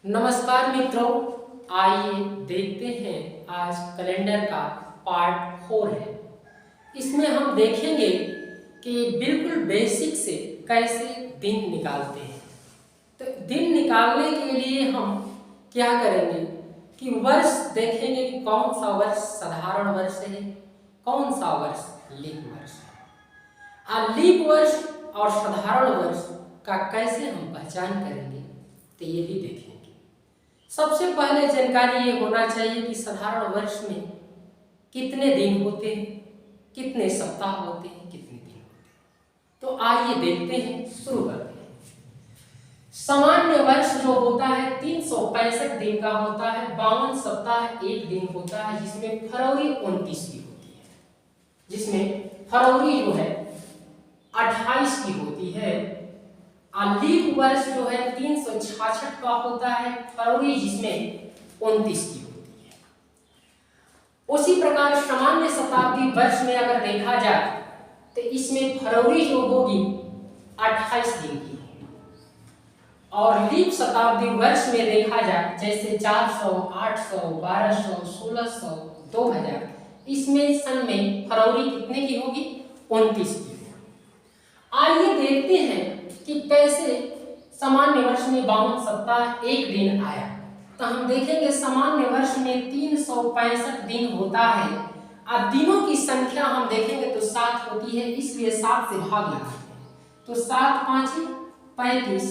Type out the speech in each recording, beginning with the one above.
नमस्कार मित्रों, आइए देखते हैं आज कैलेंडर का पार्ट 4 है। इसमें हम देखेंगे कि बिल्कुल बेसिक से कैसे दिन निकालते हैं। तो दिन निकालने के लिए हम क्या करेंगे कि वर्ष देखेंगे कि कौन सा वर्ष साधारण वर्ष है, कौन सा वर्ष लीप वर्ष है। लीप वर्ष और साधारण वर्ष का कैसे हम पहचान करेंगे तो ये भी देखेंगे। सबसे पहले जानकारी ये होना चाहिए कि साधारण वर्ष में कितने दिन होते हैं, कितने सप्ताह होते हैं, कितने दिन होते हैं। तो आइए देखते हैं, शुरू करते हैं। सामान्य वर्ष जो होता है 365 दिन का होता है, 52 सप्ताह एक दिन होता है, जिसमें फरवरी 29 की होती है, जिसमें फरवरी जो है 28 की होती है। लीप वर्ष जो है 366 का होता है, फरवरी जिसमें 29 की होती है। उसी प्रकार सामान्य शताब्दी वर्ष में अगर देखा जाए तो इसमें फरवरी जो होगी 28 दिन की होगी, और लीप शताब्दी वर्ष में देखा जाए जैसे 400, 800, 1200, 1600, 2000, इसमें सन में फरवरी कितने की होगी? 29 की। आइए देखते हैं कि कैसे सामान्य वर्ष में 52 सप्ताह एक दिन आया। तो हम देखेंगे सामान्य वर्ष में 365 दिन होता है। अब दिनों की संख्या हम देखेंगे तो 7 होती है, इसलिए 7 से भाग लगाते हैं। तो 7 5 35,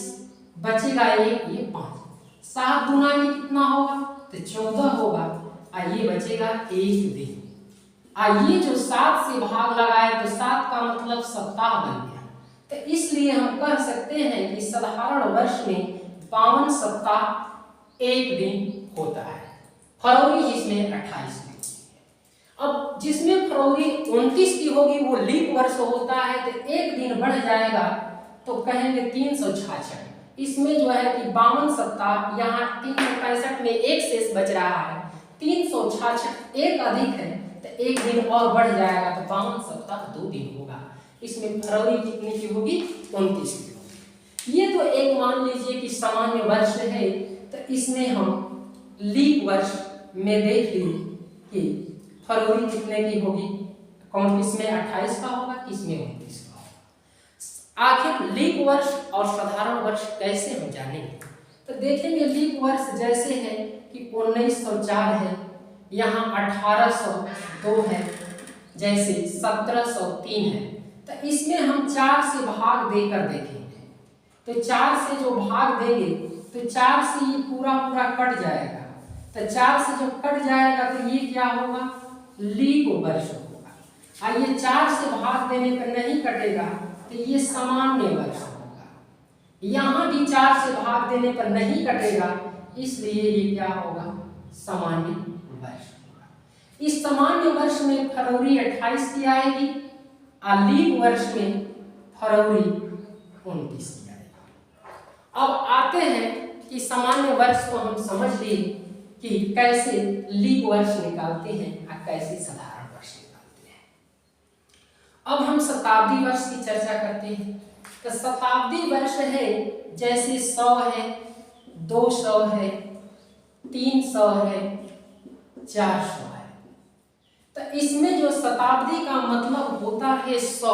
बचेगा एक, ये 5। 7 दूना में कितना होगा? तो 14 होगा, और ये बचेगा एक दिन। ये जो 7 से भाग लगाए तो 7 का मतलब सप्ताह बन गया। तो इसलिए हम कह सकते हैं कि साधारण वर्ष में 52 सप्ताह एक दिन होता है। फरवरी जिसमें 28 की होती है। अब जिसमें फरवरी 29 की होगी वो लीप वर्ष होता है, तो एक दिन बढ़ जाएगा तो कहेंगे 366। इसमें जो है कि 52 सप्ताह, यहाँ 365 में एक शेष बच रहा है, 366 एक अधिक है, तो एक दिन और बढ़ जाएगा तो 52 सप्ताह 2 दिन होगा। इसमें फरवरी कितने की होगी? 29 की होगी। ये तो एक मान लीजिए कि सामान्य वर्ष है, तो इसमें हम लीप वर्ष में देख ली कि फरवरी कितने की होगी, कौन किसमें 28 का होगा, किसमें 29 का होगा। आखिर लीप वर्ष और साधारण वर्ष कैसे हम जानेंगे? तो देखेंगे लीप वर्ष जैसे है कि 1904 है, यहाँ 1802 है, जैसे 1703 है। तो इसमें हम 4 से भाग देकर देखेंगे। तो 4 से जो भाग देंगे तो 4 से ये पूरा कट जाएगा। तो 4 से जो कट जाएगा तो ये क्या होगा? लीप वर्ष होगा। और ये 4 से भाग देने पर नहीं कटेगा तो ये सामान्य वर्ष होगा। यहाँ भी 4 से भाग देने पर नहीं कटेगा, इसलिए ये क्या होगा? सामान्य वर्ष होगा। इस सामान्य वर्ष में फरवरी 28 की आएगी, लीप वर्ष में फरवरी 29 की आएगी। अब आते हैं कि सामान्य वर्ष को हम समझ लिए कि कैसे लीप वर्ष निकालते हैं और कैसे साधारण वर्ष निकालते हैं। अब हम शताब्दी वर्ष की चर्चा करते हैं। तो शताब्दी वर्ष है जैसे 100 है, 200 है, 300 है, 400 है। तो इसमें जो शताब्दी का मतलब होता है 100,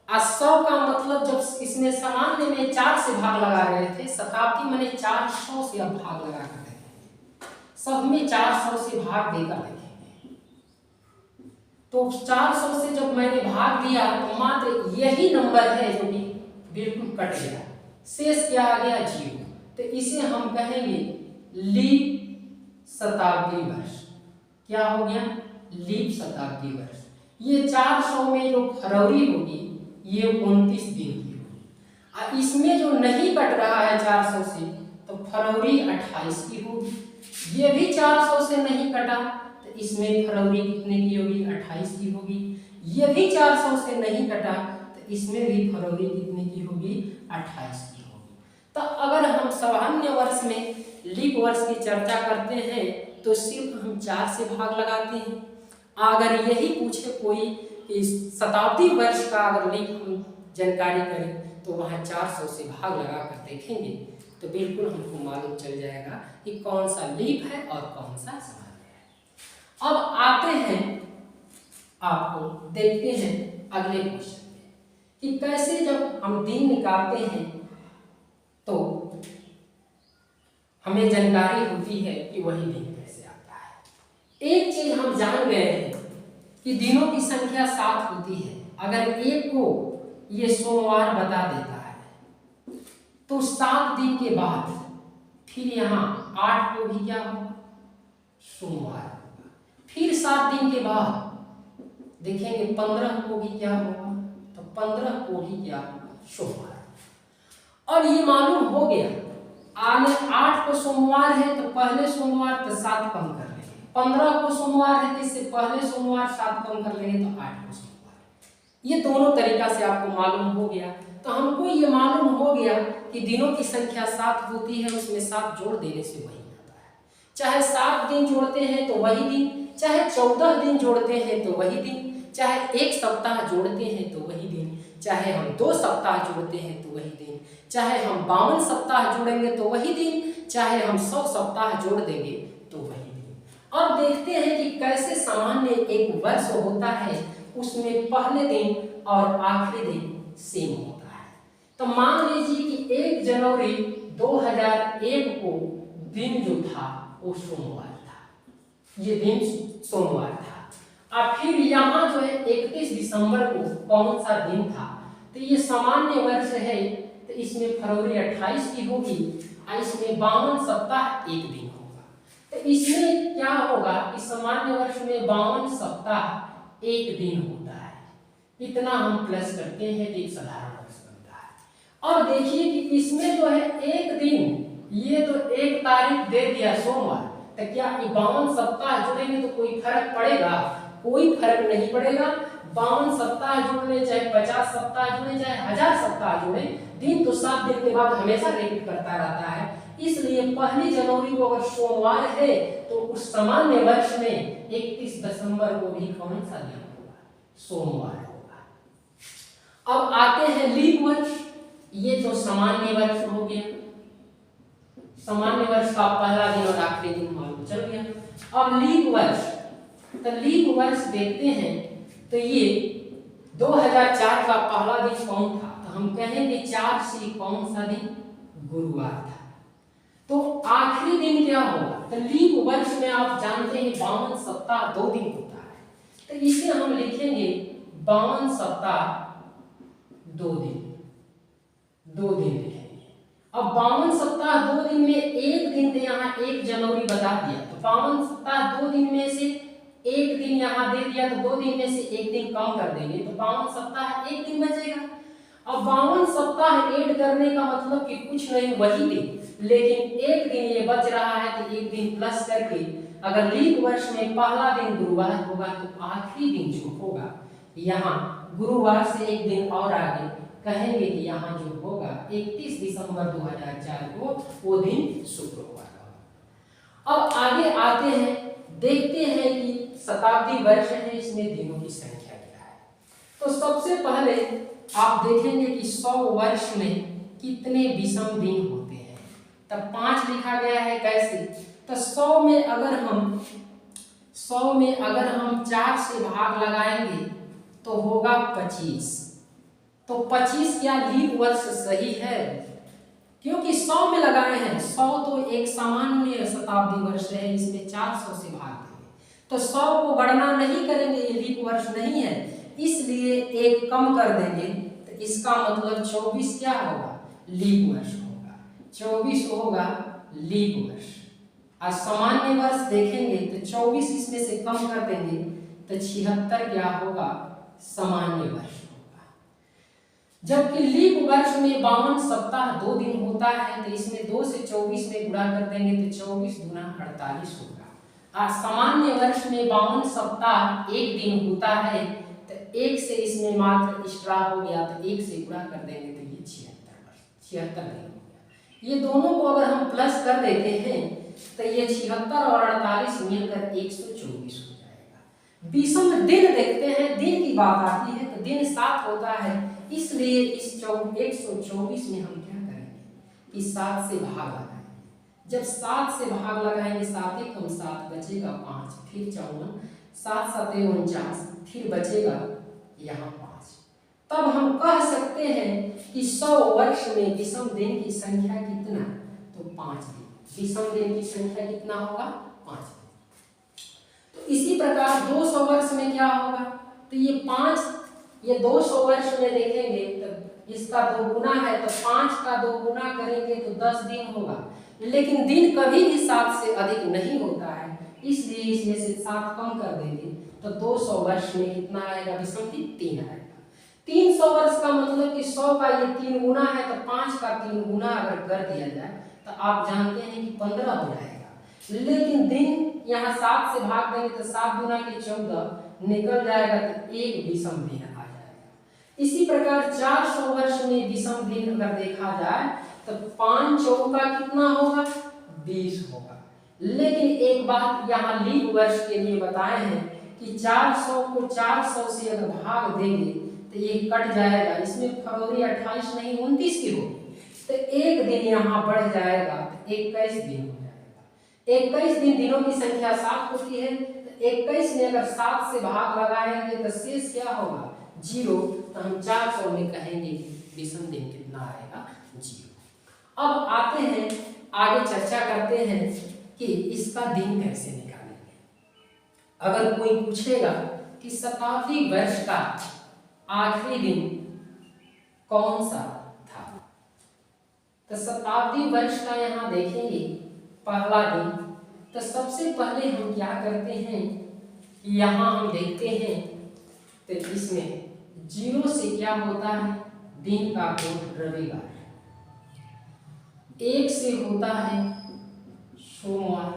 और 100 का मतलब जब इसमें सामान्य में 4 से भाग लगा रहे थे, शताब्दी मैंने 400 से अब भाग लगा कर देखेंगे। सब में 400 से भाग देकर देखेंगे। तो 400 से जब मैंने भाग दिया तो मात्र यही नंबर है जो कि बिल्कुल कट गया, शेष क्या आ गया? 0। तो इसे हम कहेंगे लीप शताब्दी वर्ष। क्या हो गया? लीप शताब्दी वर्ष। ये 400 में जो फरवरी होगी ये 29 दिन की होगी, और इसमें जो नहीं कट रहा है 400 से तो फरवरी 28 की होगी। ये भी 400 से नहीं कटा तो इसमें फरवरी कितने की होगी? 28 की होगी। ये भी 400 से नहीं कटा तो इसमें भी फरवरी कितने की होगी? 28 की होगी। तो अगर हम सामान्य वर्ष में लीप वर्ष की चर्चा करते हैं तो सिर्फ हम 4 से भाग लगाते हैं। अगर यही पूछे कोई कि शताब्दी वर्ष का अगर लीप हम जानकारी करें तो वहाँ 400 से भाग लगा कर देखेंगे तो बिल्कुल हमको मालूम चल जाएगा कि कौन सा लीप है और कौन सा सामान्य है। अब आते हैं, आपको देखते हैं अगले क्वेश्चन में कि कैसे जब हम दिन निकालते हैं तो हमें जानकारी होती है कि वही दिन कैसे आता है। एक चीज हम जान गए हैं कि दिनों की संख्या 7 होती है। अगर एक को ये सोमवार बता देता है तो 7 दिन के बाद फिर यहाँ 8 को भी क्या होगा, सोमवार होगा। फिर 7 दिन के बाद देखेंगे 15 को भी क्या होगा, तो 15 को भी क्या होगा, सोमवार। और ये मालूम हो गया, आगे 8 को सोमवार है तो पहले सोमवार तो 7 कम कर लेंगे, 15 को सोमवार है तो इससे पहले सोमवार 7 कम कर लेंगे तो 8 को सोमवार। ये दोनों तरीका से आपको मालूम हो गया। तो हमको ये मालूम हो गया कि दिनों की संख्या 7 होती है, उसमें 7 जोड़ देने से वही आता है। चाहे 7 दिन जोड़ते हैं तो वही दिन, चाहे 14 दिन जोड़ते हैं तो वही दिन, चाहे 1 सप्ताह जोड़ते हैं तो वही दिन, चाहे हम 2 सप्ताह जोड़ते हैं तो वही दिन, चाहे हम 52 सप्ताह जोड़ेंगे तो वही दिन, चाहे हम 100 सप्ताह जोड़ देंगे तो वही दिन। अब देखते हैं कि कैसे सामान्य एक वर्ष होता है, उसमें पहले दिन और आखिरी दिन सेम होता है। तो मान लीजिए कि 1 जनवरी 2001 को दिन जो था वो सोमवार था, ये दिन सोमवार था। अब फिर यहाँ जो है 31 दिसंबर को कौन सा दिन था, तो ये सामान्य वर्ष है तो इसमें फरवरी 28 की होगी और इसमें 52 सप्ताह एक दिन होगा। तो इसमें क्या होगा कि सामान्य वर्ष में 52 सप्ताह एक दिन होता है। इतना हम प्लस करते हैं तो एक साधारण वर्ष बनता है। और देखिए कि इसमें जो है एक दिन, ये तो 1 तारीख दे दिया सोमवार, तो क्या 52 सप्ताह जुड़ेंगे तो कोई फर्क पड़ेगा? कोई फर्क नहीं पड़ेगा। 52 सप्ताह जुड़े, चाहे 50 सप्ताह जुड़े, चाहे 1000 सप्ताह जुड़े, दिन तो 7 दिन के बाद हमेशा रिपीट करता रहता है। इसलिए 1 जनवरी को अगर सोमवार है तो उस सामान्य वर्ष में 31 दिसंबर को भी कौन सा दिन होगा, सोमवार होगा। अब आते हैं लीप वर्ष। ये तो सामान्य वर्ष हो गया, सामान्य वर्ष का पहला दिन और आखिरी दिन मालूम चल गया। अब लीप वर्ष, तो लीप वर्ष देखते हैं तो ये 2004 का पहला दिन कौन था, तो हम कहेंगे 4 से कौन सा दिन, गुरुवार था। तो आखिरी दिन क्या होगा, तो लीप वर्ष में आप जानते हैं 52 सप्ताह 2 दिन होता है, तो इसे हम लिखेंगे 52 सप्ताह 2 दिन, 2 दिन लिखेंगे। अब 52 सप्ताह 2 दिन में एक दिन तो यहाँ 1 जनवरी बता दिया, तो 52 सप्ताह 2 दिन में से एक दिन यहाँ दे दिया, तो 2 दिन में से एक दिन कम कर देंगे तो 52 सप्ताह एक दिन बचेगा। अब 52 सप्ताह ऐड करने का मतलब कि कुछ नहीं वही दिन, लेकिन एक दिन ये बच रहा है तो एक दिन प्लस करके, अगर लीप वर्ष में पहला दिन गुरुवार होगा तो आखिरी दिन जो होगा यहाँ गुरुवार से एक दिन और आगे कहेंगे कि यहाँ जो होगा 31 दिसंबर 2004 को वो दिन शुक्रवार होगा। अब आगे आते हैं, देखते हैं कि शताब्दी वर्ष है, इसमें दिनों की संख्या क्या है। तो सबसे पहले आप देखेंगे कि 100 वर्ष में कितने विषम दिन होते हैं, तब 5 लिखा गया है। कैसे, तो 100 में अगर हम 4 से भाग लगाएंगे तो होगा 25। तो 25 क्या लीप वर्ष सही है, क्योंकि 100 में लगाए हैं। 100 तो एक सामान्य शताब्दी वर्ष है, इसमें 400 से भाग देंगे तो 100 को गणना नहीं करेंगे, ये लीप वर्ष नहीं है, इसलिए एक कम कर देंगे तो इसका मतलब 24 क्या होगा, लीप वर्ष होगा। 24 होगा लीप वर्ष। और सामान्य वर्ष देखेंगे तो 24 इसमें से कम कर देंगे तो 76 क्या होगा, सामान्य वर्ष होगा। जबकि लीप वर्ष में 52 सप्ताह 2 दिन होता है, तो इसमें 2 से 24 में गुणा कर देंगे तो 24 गुना 48 होगा। और सामान्य वर्ष में 52 सप्ताह 1 दिन होता है, तो 1 से इसमें मात्र एक्स्ट्रा हो गया तो 1 से गुणा कर देंगे तो ये 76 दिन हो गया। ये दोनों को अगर हम प्लस कर देते हैं तो ये 76 और 48 मिलकर 124 हो जाएगा। विषम दिन देखते हैं, दिन की बात आती है तो दिन 7 होता है, इसलिए इस 124 में हम क्या करेंगे, कि 7 से भाग लगाएंगे। जब 7 से भाग लगाएंगे 7 एक कम 7 बचेगा 5, फिर 54, 7 7 49, फिर बचेगा यहाँ 5। तब हम कह सकते हैं कि 100 वर्ष में विषम दिन की संख्या कितना है, तो 5 दिन। विषम दिन की संख्या कितना होगा, 5 दिन। तो इसी प्रकार 200 वर्ष में क्या होगा, तो ये 5, ये 200 वर्ष में देखेंगे तो इसका 2 गुना है, तो 5 का 2 गुना करेंगे तो 10 दिन होगा। लेकिन दिन कभी भी 7 से अधिक नहीं होता है, इसलिए इसमें से 7 कम कर देंगे तो 200 वर्ष में कितना आएगा, विषम दिन 3 आएगा। 300 वर्ष का मतलब कि 100 का ये 3 गुना है, तो 5 का 3 गुना अगर कर दिया जाए तो आप जानते हैं कि 15 हो जाएगा। लेकिन दिन यहाँ 7 से भाग देंगे तो 7 गुना के 14 निकल जाएगा, तो एक विषम दिन आ जाएगा। इसी प्रकार 400 वर्ष में विषम दिन अगर देखा जाए तो 5 चौका कितना होगा, 20 होगा। लेकिन एक बात यहाँ लीप वर्ष के लिए बताए हैं कि 400 को 400 से अगर भाग देंगे तो ये कट जाएगा, इसमें फरवरी 28 नहीं 29 की होगी, तो एक दिन यहाँ बढ़ जाएगा तो 21 दिन हो जाएगा। 21 दिन दिनों की संख्या 7 होती है, तो 21 में अगर 7 से भाग लगाएंगे तो शेष क्या होगा, 0। तो हम 400 में कहेंगे विषम दिन कितना आएगा, 0। अब आते हैं आगे चर्चा करते हैं कि इसका दिन कैसे निकालेंगे। अगर कोई पूछेगा कि शताब्दी वर्ष का आखिरी दिन कौन सा था, तो शताब्दी वर्ष का यहाँ देखेंगे पहला दिन। तो सबसे पहले हम क्या करते हैं कि यहाँ हम देखते हैं तो इसमें 0 से क्या होता है, दिन का कोड रविवार, 1 से होता है सोमवार,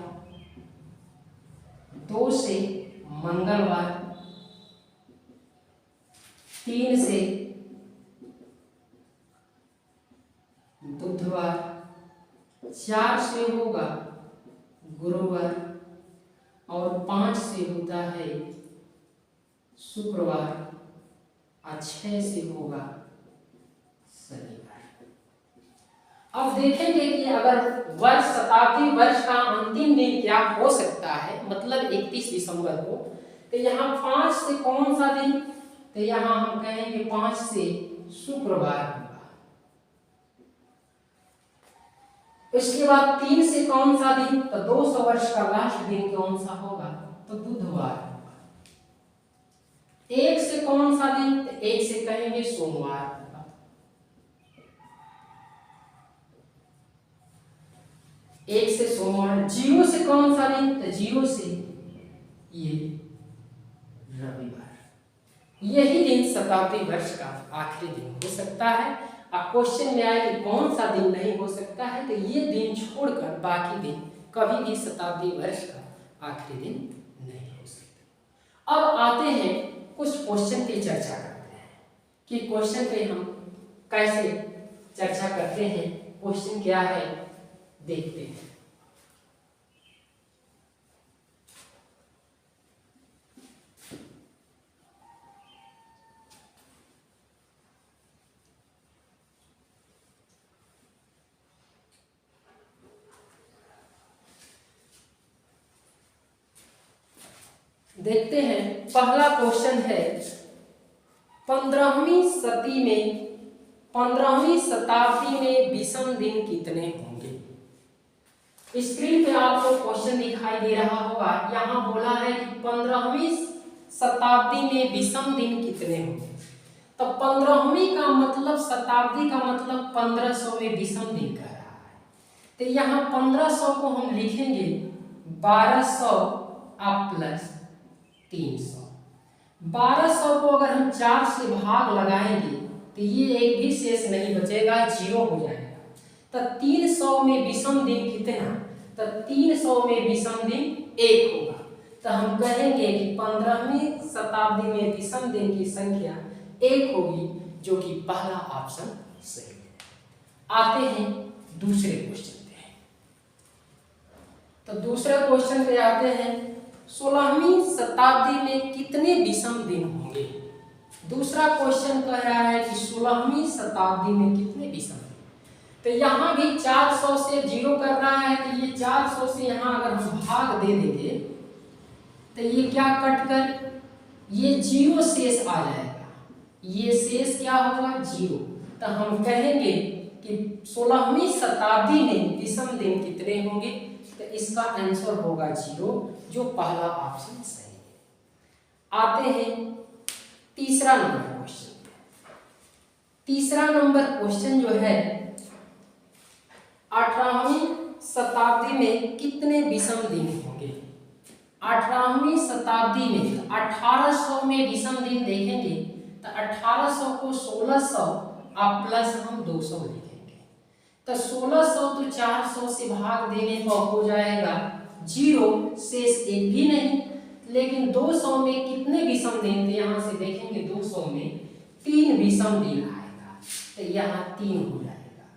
2 से मंगलवार, 3 से बुधवार, 4 से होगा गुरुवार और 5 से होता है शुक्रवार और 6 से होगा शनिवार। अब देखेंगे कि अगर वर्ष शताब्दी वर्ष का अंतिम दिन क्या हो सकता है, मतलब 31 दिसंबर को, तो यहाँ 5 से कौन सा दिन, तो यहाँ हम कहेंगे 5 से शुक्रवार होगा। इसके बाद 3 से कौन सा दिन, तो 200 वर्ष का लास्ट दिन कौन सा होगा, तो बुधवार होगा। 1 से कौन सा दिन, तो 1 से कहेंगे सोमवार होगा। 1 से सोमवार। 0 से कौन सा दिन, तो 0 से ये रविवार। यही दिन शताब्दी वर्ष का आखिरी दिन हो सकता है। अब क्वेश्चन में आए कि कौन सा दिन नहीं हो सकता है, तो ये दिन छोड़कर बाकी दिन कभी भी शताब्दी वर्ष का आखिरी दिन नहीं हो सकता। अब आते हैं कुछ क्वेश्चन पे चर्चा करते हैं कि क्वेश्चन पे हम कैसे चर्चा करते हैं। क्वेश्चन क्या है देखते हैं। देखते हैं, पहला क्वेश्चन है 15वीं शताब्दी में विषम दिन कितने होंगे। स्क्रीन पे आपको क्वेश्चन दिखाई दे रहा होगा। यहाँ बोला है कि 15वीं शताब्दी में विषम दिन कितने होंगे। तो 15वीं का मतलब, शताब्दी का मतलब 1500 में विषम दिन कह रहा है। तो यहाँ 1500 को हम लिखेंगे 1200 प्लस 300। 1200 को अगर हम 4 से भाग लगाएंगे तो ये एक भी शेष नहीं बचेगा, 0 हो जाएगा। तो 300 में विषम दिन कितना, तो 300 में विषम दिन 1 होगा। तो हम कहेंगे कि 15वीं शताब्दी में विषम दिन की संख्या 1 होगी, जो कि पहला ऑप्शन सही है। आते हैं दूसरे क्वेश्चन पे। तो दूसरे क्वेश्चन पे आते हैं, 16वीं शताब्दी में कितने विषम दिन होंगे। दूसरा क्वेश्चन कह रहा है कि 16वीं शताब्दी में कितने विषम दिन। तो यहाँ भी 400 से 0 कर रहा है, तो ये 400 से यहाँ अगर हम भाग दे देंगे तो ये क्या कट कर ये 0 शेष आ जाएगा, ये शेष क्या होगा 0। तो हम कहेंगे कि 16वीं शताब्दी में विषम दिन कितने होंगे, तो इसका आंसर होगा 0, जो पहला ऑप्शन सही है। आते हैं तीसरा नंबर क्वेश्चन। तीसरा नंबर क्वेश्चन जो है 18वीं शताब्दी में कितने विषम दिन होंगे। 18वीं शताब्दी में 1800 में विषम दिन देखेंगे तो 1800 को 1600 और प्लस हम 200 लिखेंगे, तो 1600 तो 400 से भाग देने पर हो जाएगा 0, शेष एक भी नहीं। लेकिन 200 में कितने विषम दिन थे, यहाँ से देखेंगे 200 में 3 विषम दिन आएगा, तो यहाँ 3 हो जाएगा।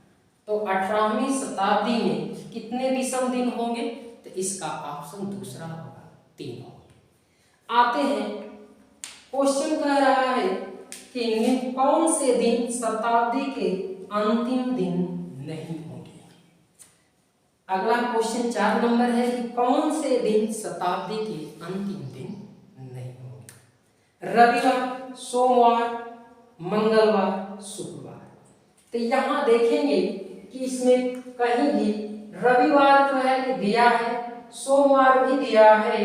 तो 18वीं शताब्दी में कितने विषम दिन होंगे, तो इसका ऑप्शन दूसरा होगा, 3 होंगे। आते हैं क्वेश्चन कह रहा है कि कौन से दिन शताब्दी के अंतिम दिन नहीं होंगे। अगला क्वेश्चन 4 नंबर है कि कौन से दिन शताब्दी के अंतिम दिन नहीं होंगे। रविवार, सोमवार, मंगलवार, शुक्रवार। तो यहाँ देखेंगे कि इसमें कहीं भी रविवार जो है दिया है, सोमवार भी दिया है,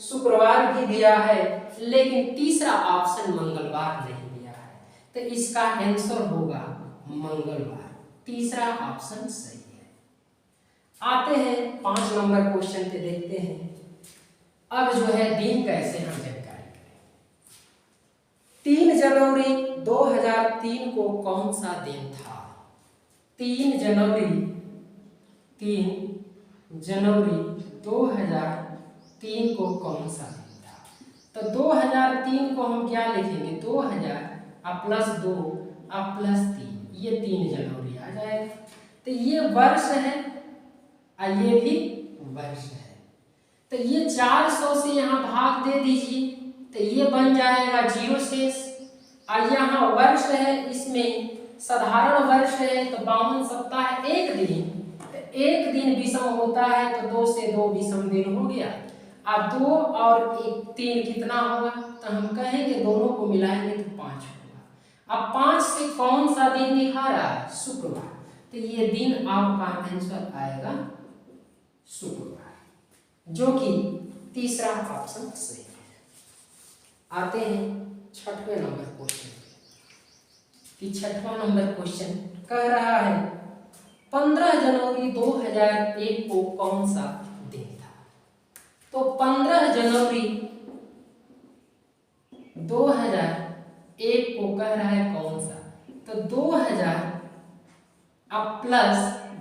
शुक्रवार भी दिया है, लेकिन तीसरा ऑप्शन मंगलवार नहीं दिया है, तो इसका आंसर होगा मंगलवार, तीसरा ऑप्शन सही है। आते हैं 5 नंबर क्वेश्चन पे, देखते हैं अब जो है दिन कैसे हम जानकारी करें। 3 जनवरी 2003 को कौन सा दिन था। 3 जनवरी 2003 को कौन सा दिन था। तो 2003 को हम क्या लिखेंगे, 2000 प्लस 2 प्लस 3, ये 3 जनवरी आ जाएगा। तो ये वर्ष है और ये भी वर्ष है, तो ये 400 से यहाँ भाग दे दीजिए, तो ये बन जाएगा 0 शेष। और यहाँ वर्ष है, इसमें साधारण वर्ष है तो 52 सप्ताह 1 दिन, तो 1 दिन विषम होता है, तो 2 से 2 विषम दिन हो गया। अब 2 और 1 3 कितना होगा, तो हम कहेंगे दोनों को मिलाएंगे तो 5 होगा। अब 5 से कौन सा दिन दिखा रहा है, शुक्रवार, तो ये दिन आपका आंसर आएगा शुक्रवार, जो कि तीसरा ऑप्शन सही है। आते हैं 6वें नंबर क्वेश्चन कि 6वां नंबर क्वेश्चन कह रहा है 15 जनवरी 2001 को कौन सा दिन था। तो 15 जनवरी 2001 को कह रहा है कौन सा, तो 2000 अब प्लस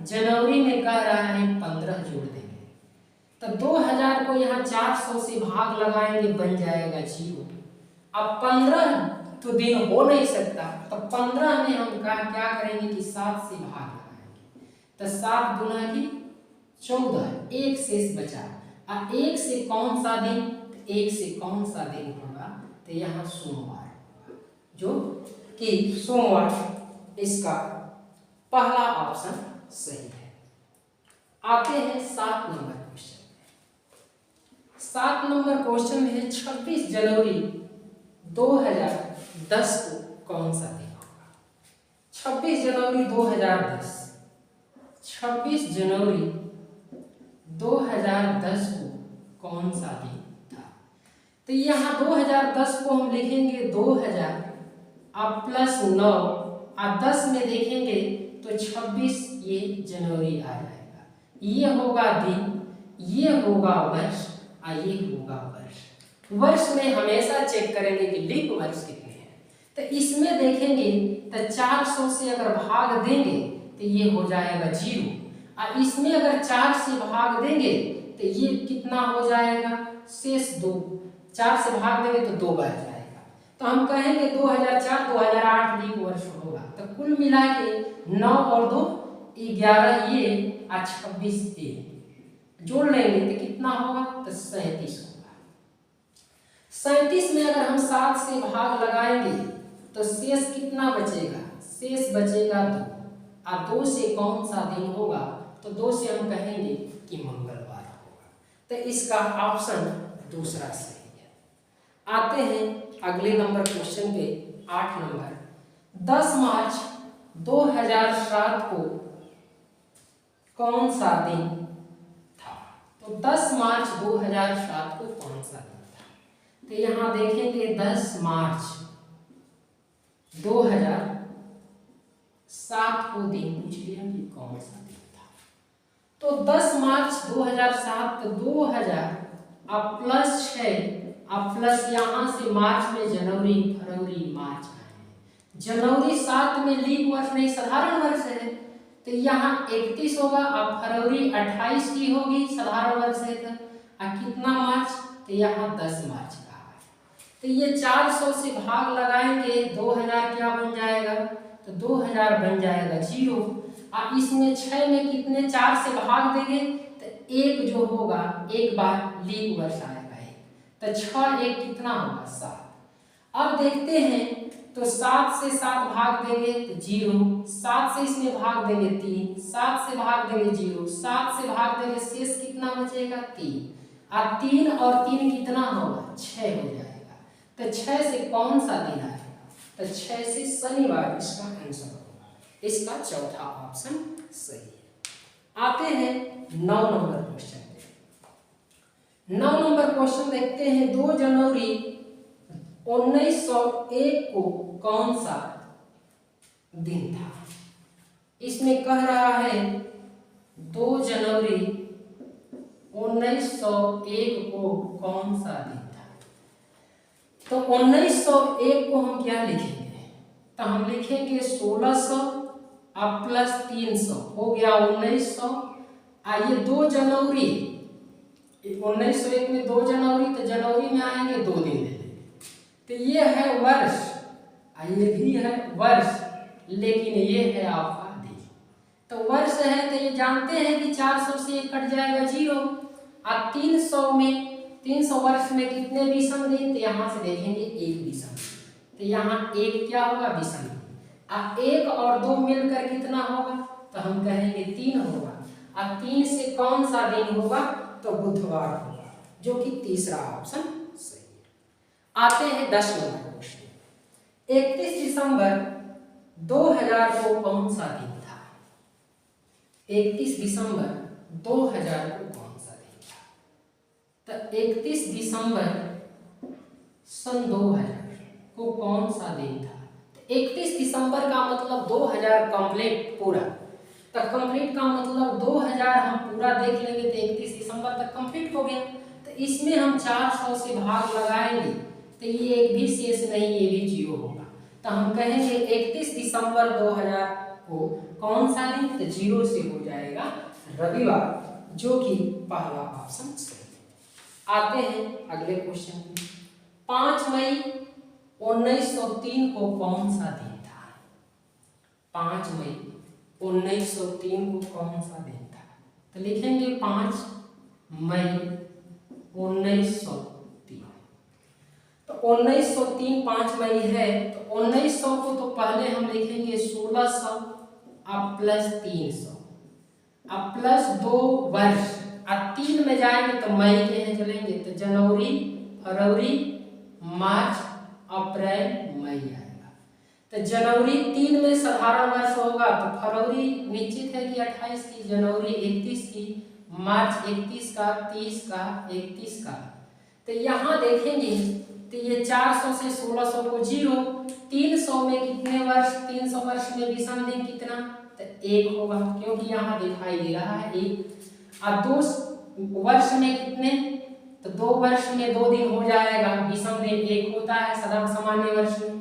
जनवरी में कह रहा है 15 जोड़ देंगे, तो 2000 को यहाँ 400 से भाग लगाएंगे, बन जाएगा 0। अब 15 तो दिन हो नहीं सकता, तो 15 में हम क्या करेंगे कि 7 से भाग लगाएंगे, तो 7 गुना की 14, 1 शेष बचा। अब 1 से कौन सा दिन, 1 से कौन सा दिन होगा, तो यहाँ सोमवार होगा, जो कि सोमवार इसका पहला ऑप्शन सही है। आते हैं 7 नंबर क्वेश्चन। 7 नंबर क्वेश्चन है 26 जनवरी 2010 को कौन सा दिन होगा। 26 जनवरी 2010, 26 जनवरी 2010 को कौन सा दिन था। तो यहाँ 2010 को हम लिखेंगे 2000 अब प्लस 9 और 10 में देखेंगे तो 26, ये जनवरी आ जाएगा। ये होगा दिन, ये होगा वर्ष और ये होगा वर्ष। वर्ष में हमेशा चेक करेंगे कि लीप वर्ष कितने हैं, तो इसमें देखेंगे तो 400 से अगर भाग देंगे तो ये हो जाएगा 0, और इसमें अगर 4 से भाग देंगे तो ये कितना हो जाएगा, शेष 2, 4 से भाग देंगे तो 2 बढ़ जाएगा, तो हम कहेंगे 2004-2008 लीप वर्ष होगा। तो कुल मिला के 9 और 2 11, ये और 26 ये जोड़ लेंगे तो कितना होगा, तो 37 होगा। 37 में अगर हम 7 से भाग लगाएंगे तो शेष कितना बचेगा, शेष बचेगा 2, और 2 से कौन सा दिन होगा, तो 2 से हम कहेंगे कि मंगलवार होगा। तो इसका ऑप्शन दूसरा सही है। आते हैं अगले नंबर क्वेश्चन पे, 8 नंबर। 10 मार्च 2007 को कौन सा दिन था? तो 10 मार्च 2007 को कौन सा दिन था? तो यहाँ देखेंगे 10 मार्च 2007 को दिन पूछ लिया कि कौन सा दिन था। तो 10 मार्च 2007, तो 2000 अब प्लस 6 अब प्लस यहाँ से मार्च में जनवरी फरवरी मार्च आए। जनवरी 7 में लीप वर्ष नहीं साधारण वर्ष है, तो यहाँ 31 होगा। अब फरवरी 28 की होगी, साधारण वर्ष है। तो कितना मार्च? तो यहाँ 10 मार्च का है। तो ये 400 से भाग लगाएंगे, 2000 क्या बन जाएगा? तो 2000 बन जाएगा 0। अब इसमें 6 में कितने 4 से भाग देंगे, तो 1 जो होगा, एक बार लीप वर्ष आएगा 1, तो 6 1 कितना होगा 7। अब देखते हैं, तो 7 से 7 भाग देंगे तो 0, 7 से इसमें भाग देंगे 3, 7 से भाग देंगे 0, 7 से भाग देंगे, शेष कितना बचेगा 3। अब 3 और 3 कितना होगा 6 हो जाएगा। तो 6 से कौन सा दिन आएगा? तो 6 से शनिवार इसका आंसर होगा। इसका चौथा ऑप्शन सही है। आते हैं 9 नंबर क्वेश्चन पे। 9 नंबर क्वेश्चन देखते हैं। 2 जनवरी 1901 को कौन सा दिन था? इसमें कह रहा है 2 जनवरी 1901 को कौन सा दिन था? तो 1901 को हम क्या लिखेंगे? तो हम लिखेंगे 1600 अब प्लस 300 हो गया 1900। आइए 2 जनवरी 1901 में 2 जनवरी, तो जनवरी में आएंगे 2 दिन ले लेंगे। तो ये है वर्ष, ये भी है वर्ष, लेकिन ये है आपका दिन। तो वर्ष है, तो ये जानते हैं कि 400 से 1 कट जाएगा 0। अब 300 में 300 वर्ष में कितने विषम दिन? तो यहाँ से देखेंगे 1 विषम। तो यहाँ 1 क्या होगा विषम। अब 1 और 2 मिलकर कितना होगा? तो हम कहेंगे 3 होगा। अब 3 से कौन सा दिन होगा? तो बुधवार होगा, जो कि तीसरा ऑप्शन सही है। आते हैं 10 नंबर क्वेश्चन। 31 दिसंबर 2000 को कौन सा दिन था? 31 दिसंबर 2000 को कौन सा दिन था? तो 31 दिसंबर सन 2000 को कौन सा दिन था? तो 31 दिसंबर का मतलब 2000 कंप्लीट पूरा। तो कंप्लीट का मतलब 2000 हम पूरा देख लेंगे तो 31 दिसंबर तक कंप्लीट हो गया। तो इसमें हम 400 से भाग लगाएंगे तो ये एक भी शेष नहीं, ये भी 0 होगा। तो हम कहेंगे 31 दिसंबर 2000 को कौन सा दिन? तो 0 से हो जाएगा रविवार, जो कि पहला ऑप्शन सही है। आते हैं अगले क्वेश्चन में। 5 मई 1903 को कौन सा दिन था? 5 मई 1903 को कौन सा दिन था? तो लिखेंगे 5 मई 1903। तो 1903 5 मई है, तो 1900 को तो पहले हम लिखेंगे 1600 अब प्लस 300 अब प्लस 2 वर्ष। अब 3 में जाएंगे तो मई के हैं चलेंगे, तो जनवरी फरवरी मार्च अप्रैल मई आएगा। तो जनवरी 3 में साधारण वर्ष होगा, तो फरवरी निश्चित है कि 28 की, जनवरी 31 की, मार्च 31 का, 30 का, 31 का। तो यहाँ देखेंगे तो ये 400 से 1600 को 0, 300 में कितने वर्ष? 300 वर्ष में विषम दिन कितना? तो 1 होगा, क्योंकि यहाँ दिखाई दे रहा है 1। अब 2 वर्ष में कितने? तो 2 वर्ष में 2 दिन हो जाएगा, विषम दिन 1 होता है सामान्य वर्ष में।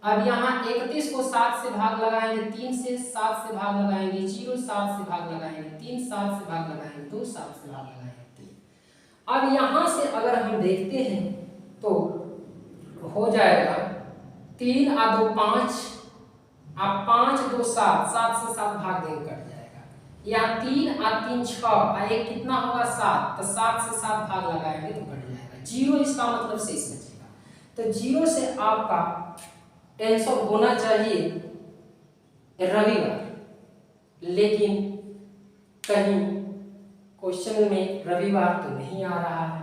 अब यहाँ 31 को 7 से भाग लगाएंगे, 3 से 7 से भाग लगाएंगे 0, 7 से भाग लगाएंगे 3, 7 से भाग लगाएंगे 2, 7 से भाग लगाएंगे 3। अब यहाँ से अगर हम देखते हैं तो हो जाएगा 3 और 2 5, अब 5 2 7, 7 से 7 भाग देंगे कट जाएगा। यहाँ 3 और 3 6 और 1 कितना होगा 7, तो 7 से 7 भाग लगाएंगे तो कट जाएगा 0, इसका मतलब शेष बचेगा। तो 0 से आपका आंसर होना चाहिए रविवार। लेकिन कहीं क्वेश्चन में रविवार तो नहीं आ रहा है,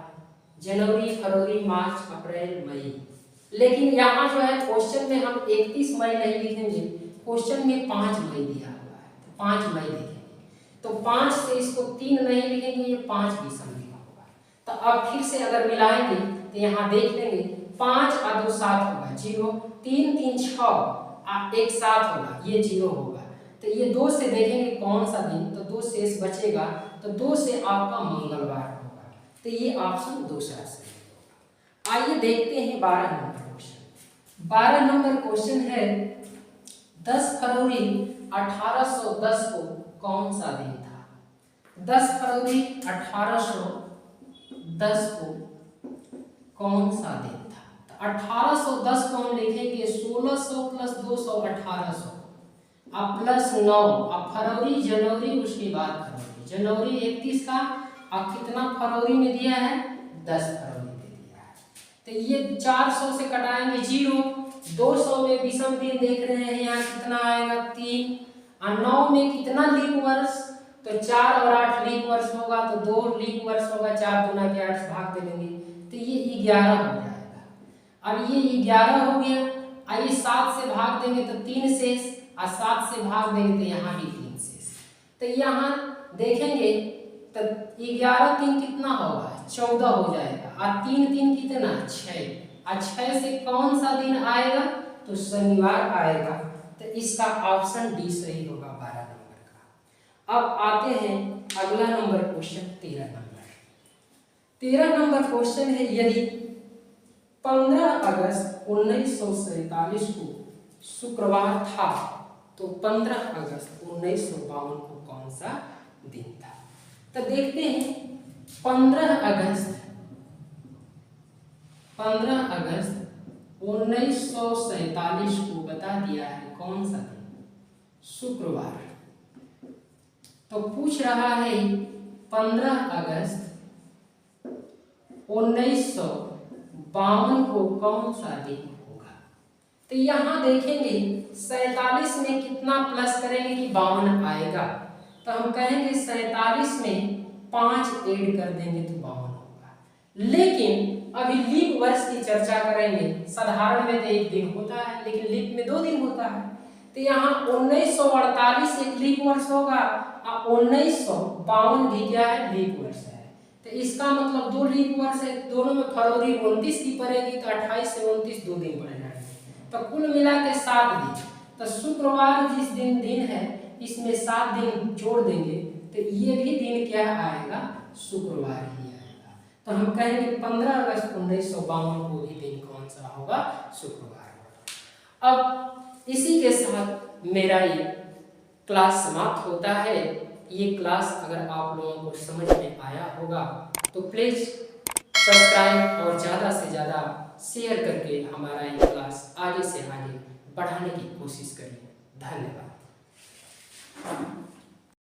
जनवरी, फरवरी, मार्च, अप्रैल, मई। लेकिन यहाँ जो है क्वेश्चन में हम 31 मई नहीं लिखेंगे, क्वेश्चन में 5 मई दिया हुआ है, तो 5 मई लिखेंगे। तो 5 से इसको 3 नहीं लिखेंगे, ये 5 दिसंबर का होगा। तो अब फिर से अगर मिलाएंगे तो यहाँ देख लेंगे 5 और 2 7 होगा 0, 3 3 6 1 7 होगा, ये 0 होगा। तो ये 2 से देखेंगे कौन सा दिन, तो 2 शेष बचेगा, तो 2 से आपका मंगलवार होगा। तो ये ऑप्शन दूसरा सही होगा। आइए देखते हैं 12 नंबर क्वेश्चन। 12 नंबर क्वेश्चन है 10 फरवरी 1810 को कौन सा दिन था? 10 फरवरी 1810 को कौन सा दिन था? तो 1810 को हम लिखेंगे 1600 + 200 1800 अब +9, अब फरवरी, जनवरी, उसके बाद फरवरी, जनवरी 31 का, अब कितना फरवरी में दिया है? 10 फरवरी में दिया है। तो ये 400 से कटाएंगे 0, 200 में विषम दिन देख रहे हैं, यहाँ कितना आएगा 3, और 9 में कितना लीप वर्ष? तो 4 और 8 लीप वर्ष होगा, तो 2 लीप वर्ष होगा, 4 गुना के 8 से भाग दे देंगे, तो ये 11 हो जाएगा। अब ये 11 हो गया, आइए 7 से भाग देंगे तो 3 शेष, और 7 से भाग देंगे तो यहाँ भी 3 शेष। तो यहाँ देखेंगे तो 11 3 कितना होगा? 14 हो जाएगा, और 3 3 कितना? 6, और 6 से कौन सा दिन आएगा? तो शनिवार आएगा। तो इसका ऑप्शन डी सही होगा 12 नंबर का। अब आते हैं अगला number question 13 number. 13 number question है यदि 15 अगस्त 1947 को शुक्रवार था तो 15 अगस्त 1952 को कौन सा दिन था? तो देखते हैं 15 अगस्त 1947 को बता दिया है कौन सा दिन? शुक्रवार। तो पूछ रहा है 15 अगस्त 1952 को कौन सा दिन होगा? तो यहाँ देखेंगे 47 में कितना प्लस करेंगे कि 52 आएगा, तो हम कहेंगे 47 में 5 ऐड कर देंगे तो 52 होगा। लेकिन अभी लीप वर्ष की चर्चा करेंगे। साधारण में तो 1 दिन होता है, लेकिन लीप में 2 दिन होता है। तो यहाँ 1948 एक लीप वर्ष होगा, और 1952 भी क्या है? लीप वर्ष है। तो इसका मतलब 2 लीप वर्ष है, दोनों में फरवरी 29 की पड़ेगी, तो 28 से 29 2 दिन पड़ जाएंगे, तो कुल मिला के 7 दिन। तो शुक्रवार जिस दिन है, इसमें 7 दिन जोड़ देंगे, तो ये भी दिन क्या आएगा? शुक्रवार ही आएगा। तो हम कहेंगे 15 अगस्त 1952 को भी दिन कौन सा होगा? शुक्रवार होगा। अब इसी के साथ मेरा ये क्लास समाप्त होता है। ये क्लास अगर आप लोगों को समझ में आया होगा तो प्लीज़ सब्सक्राइब और ज़्यादा से ज़्यादा शेयर करके हमारा ये क्लास आगे से आगे बढ़ाने की कोशिश करिए। धन्यवाद।